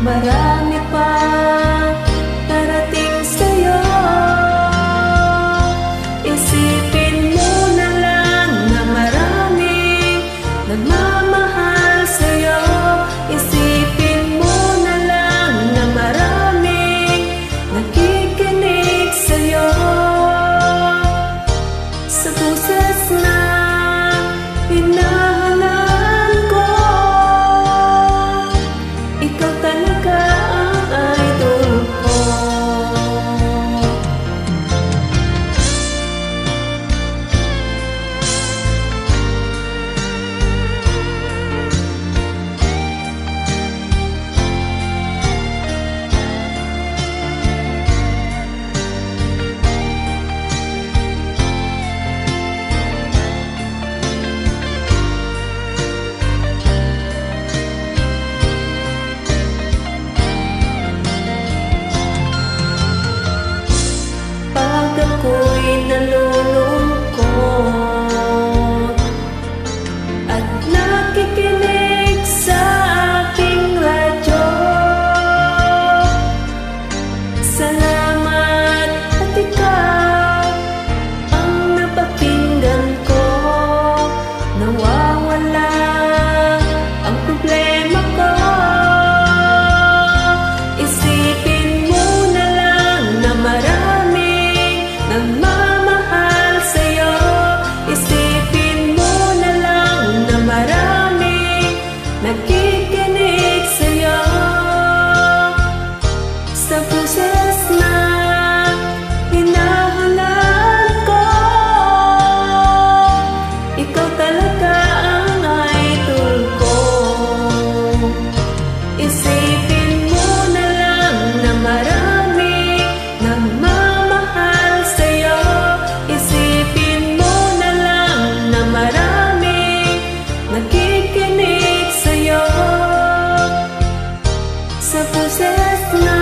marami pang darating sa'yo. Isipin mo na lang na maraming nagmamahal sa'yo. Isipin mo na lang na maraming nakikinig sa'yo. Sa boses na hinahangaan ko, ikaw talaga ang idol ko. Pag ako'y nalulungkot at nakikinig sa aking radyo, salamat at ikaw ang napakinggan ko. Nawawala ang problema ko. Isipin mo na lang na maraming nagmamahal sa'yo. Isipin mo na lang na maraming nakikinig sa'yo. Sa boses na hinahangaan ko, ikaw talaga ang idol ko. Isipin mo na lang na maraming nagmamahal sa'yo. Isipin mo na lang na maraming nakikinig sa'yo. Sa boses na